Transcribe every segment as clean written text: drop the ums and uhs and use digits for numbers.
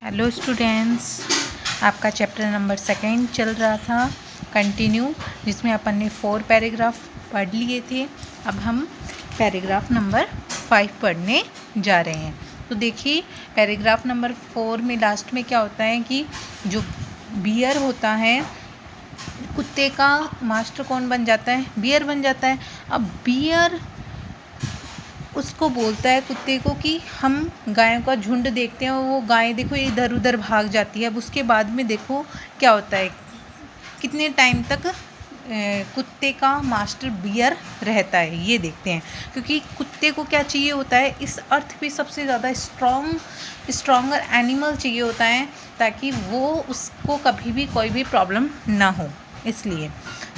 Hello students, आपका chapter number 2 चल रहा था कंटिन्यू, जिसमें अपन ने 4 पैराग्राफ पढ़ लिए थे। अब हम पैराग्राफ नंबर 5 पढ़ने जा रहे हैं। तो देखिए, पैराग्राफ नंबर 4 में लास्ट में क्या होता है कि जो बियर होता है, कुत्ते का मास्टर कौन बन जाता है? बियर बन जाता है। अब बियर उसको बोलता है कुत्ते को कि हम गायों का झुंड देखते हैं और वो गाय देखो इधर उधर भाग जाती है। अब उसके बाद में देखो क्या होता है, कितने टाइम तक कुत्ते का मास्टर बियर रहता है, ये देखते हैं। क्योंकि कुत्ते को क्या चाहिए होता है, इस अर्थ पे सबसे ज़्यादा स्ट्रॉन्गर एनिमल चाहिए होता है, ताकि वो उसको कभी भी कोई भी प्रॉब्लम ना हो, इसलिए।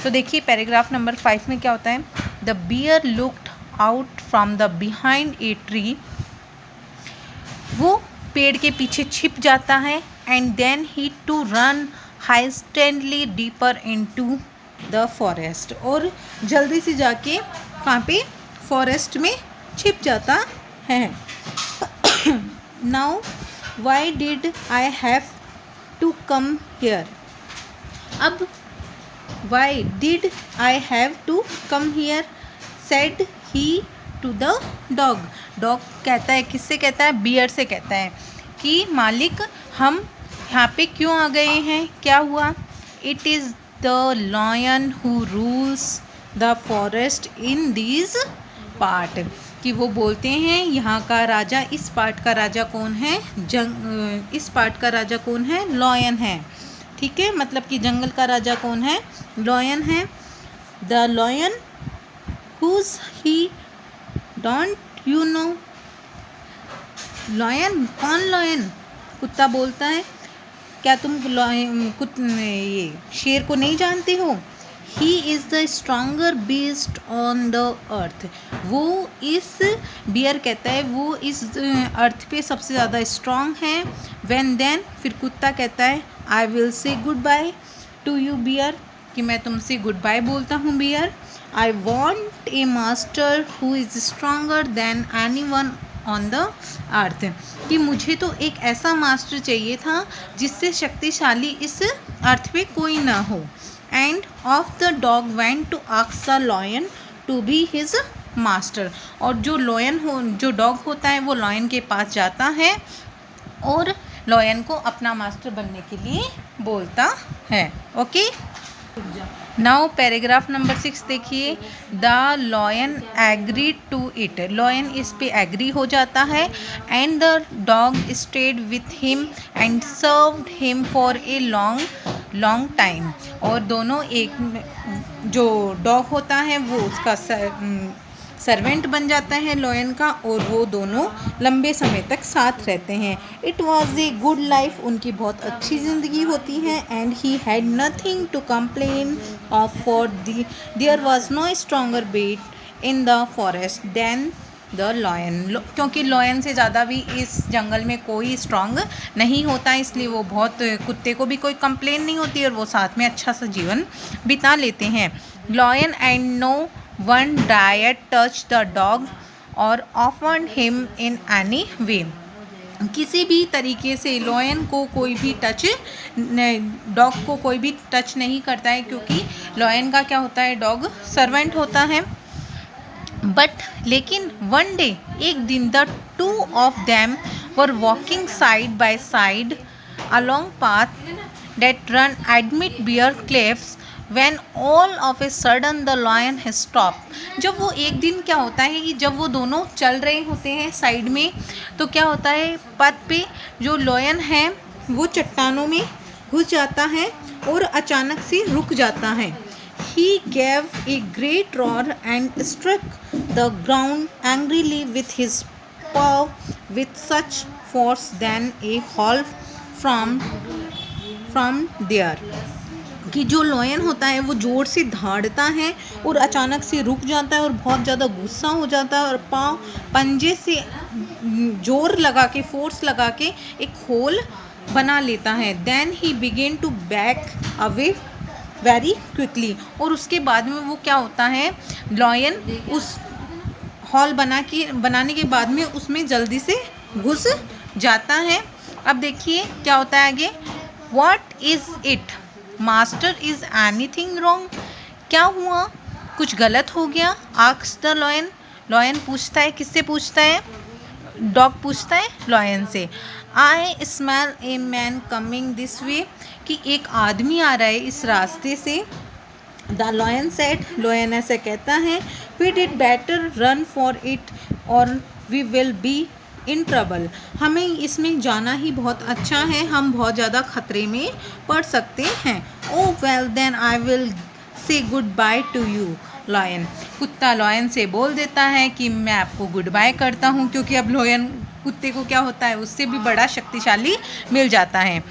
तो देखिए पैराग्राफ नंबर 5 में क्या होता है। The bear looked out from the behind a tree, वो पेड़ के पीछे छिप जाता है। And then he to run hastily deeper into the forest, और जल्दी से जाके वहाँ पे फॉरेस्ट में छिप जाता है। Now why did I have to come here, अब why did I have to come here said he to the dog. Dog कहता है, किससे कहता है? बियर से कहता है कि मालिक हम यहाँ पे क्यों आ गए हैं, क्या हुआ? It is the lion who rules the forest in this part, कि वो बोलते हैं यहाँ का राजा, इस पार्ट का राजा कौन है? इस पार्ट का राजा कौन है? लॉयन है। ठीक है, मतलब कि जंगल का राजा कौन है? लॉयन है। The lion Who's he? Don't you know? Lion कौन? लॉयन कुत्ता बोलता है, क्या तुम ये शेर को नहीं जानते हो? He is the stronger beast on the earth. वो इस बियर कहता है वो इस अर्थ पे सबसे ज़्यादा स्ट्रॉन्ग है। When then, फिर कुत्ता कहता है I will say goodbye to you bear, कि मैं तुमसे गुड बाय बोलता हूँ bear. I want a master who is stronger than anyone on the earth, कि मुझे तो एक ऐसा मास्टर चाहिए था जिससे शक्तिशाली इस अर्थ पे कोई ना हो। And off the dog went to ask the lion to be his master, और जो डॉग होता है वो लॉयन के पास जाता है और लॉयन को अपना मास्टर बनने के लिए बोलता है। ओके, नाउ पैराग्राफ नंबर 6 देखिए। The lion agree to it, lion इस पे एग्री हो जाता है। And the dog stayed with him and served him for a long time, और दोनों एक जो डॉग होता है वो उसका सर्वेंट बन जाता है लॉयन का, और वो दोनों लंबे समय तक साथ रहते हैं। It was a good life, उनकी बहुत अच्छी ज़िंदगी होती है। And he had nothing to complain of for there was no stronger beast in the forest than the lion, क्योंकि लॉयन से ज़्यादा भी इस जंगल में कोई स्ट्रॉन्ग नहीं होता, इसलिए वो बहुत, कुत्ते को भी कोई कंप्लेन नहीं होती और वो साथ में अच्छा सा जीवन बिता लेते हैं। Lion and no one dare touch the dog or offered him in any way, किसी भी तरीके से लॉयन को कोई भी डॉग को कोई भी टच नहीं करता है, क्योंकि लॉयन का क्या होता है? डॉग सर्वेंट होता है। बट लेकिन वन डे, एक दिन, the two of them were walking side by side along path that run amid bare cliffs when all of a sudden the lion has stopped. जब वो एक दिन क्या होता है कि जब वो दोनों चल रहे होते हैं साइड में, तो क्या होता है, पथ पे जो लॉयन है वो चट्टानों में घुस जाता है और अचानक से रुक जाता है। He gave a great roar and struck the ground angrily with his paw with such force than a half from there, कि जो लॉयन होता है वो ज़ोर से दहाड़ता है और अचानक से रुक जाता है और बहुत ज़्यादा गुस्सा हो जाता है और पंजे से जोर लगा के, फोर्स लगा के एक होल बना लेता है। Then he began to back away very quickly, और उसके बाद में वो क्या होता है, लॉयन उस हॉल बनाने के बाद में उसमें जल्दी से घुस जाता है अब देखिए क्या होता है आगे, what is it, master is anything wrong, क्या हुआ, कुछ गलत हो गया, आस्क्स द लॉयन, लॉयन पूछता है, किससे पूछता है, डॉग पूछता है लॉयन से। I smell a man coming this way, कि एक आदमी आ रहा है इस रास्ते से। द लॉयन सेड, लॉयन ऐसे कहता है, we did better run for it or we will be in trouble, हमें इसमें जाना ही बहुत अच्छा है, हम बहुत ज़्यादा खतरे में पड़ सकते हैं। Oh well then I will say goodbye to you lion, कुत्ता लॉयन से बोल देता है कि मैं आपको गुड बाय करता हूँ, क्योंकि अब लॉयन कुत्ते को क्या होता है, उससे भी बड़ा शक्तिशाली मिल जाता है।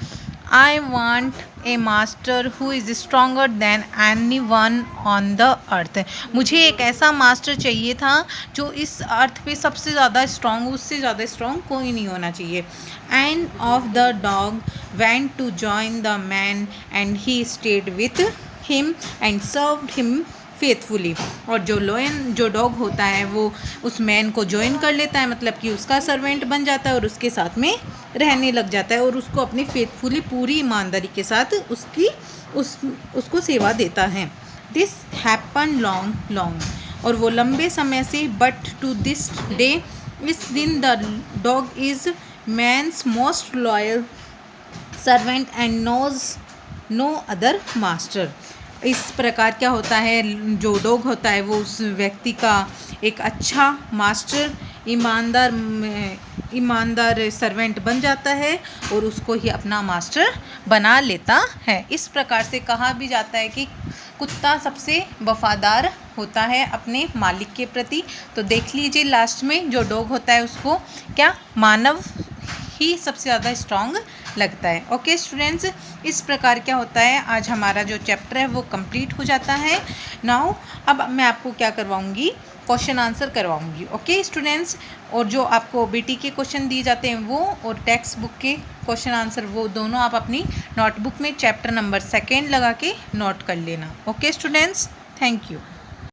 I want A master who is stronger than any one on the earth, मुझे एक ऐसा मास्टर चाहिए था जो इस अर्थ पे सबसे ज़्यादा स्ट्रॉन्ग, उससे ज़्यादा स्ट्रॉन्ग कोई नहीं होना चाहिए। And of the dog went to join the man and he stayed with him and served him faithfully, और जो लॉयन, जो डॉग होता है वो उस मैन को ज्वाइन कर लेता है, मतलब कि उसका सर्वेंट बन जाता है और उसके साथ में रहने लग जाता है और उसको अपनी फेथफुली पूरी ईमानदारी के साथ उसको सेवा देता है। दिस हैपन लॉन्ग, और वो लंबे समय से, बट टू दिस डे, इस दिन the dog is man's most loyal servant and knows no other master. इस प्रकार क्या होता है, जो डॉग होता है वो उस व्यक्ति का एक अच्छा मास्टर, ईमानदार सर्वेंट बन जाता है और उसको ही अपना मास्टर बना लेता है। इस प्रकार से कहा भी जाता है कि कुत्ता सबसे वफादार होता है अपने मालिक के प्रति। तो देख लीजिए लास्ट में जो डॉग होता है उसको क्या मानव ही सबसे ज़्यादा स्ट्रॉन्ग लगता है। ओके स्टूडेंट्स, इस प्रकार क्या होता है, आज हमारा जो चैप्टर है वो कंप्लीट हो जाता है। नाउ अब मैं आपको क्या करवाऊंगी, क्वेश्चन आंसर करवाऊंगी। ओके स्टूडेंट्स, और जो आपको बीटी के क्वेश्चन दिए जाते हैं वो, और टेक्स्ट बुक के क्वेश्चन आंसर, वो दोनों आप अपनी नोटबुक में चैप्टर नंबर 2 लगा के नोट कर लेना। Okay students, thank you.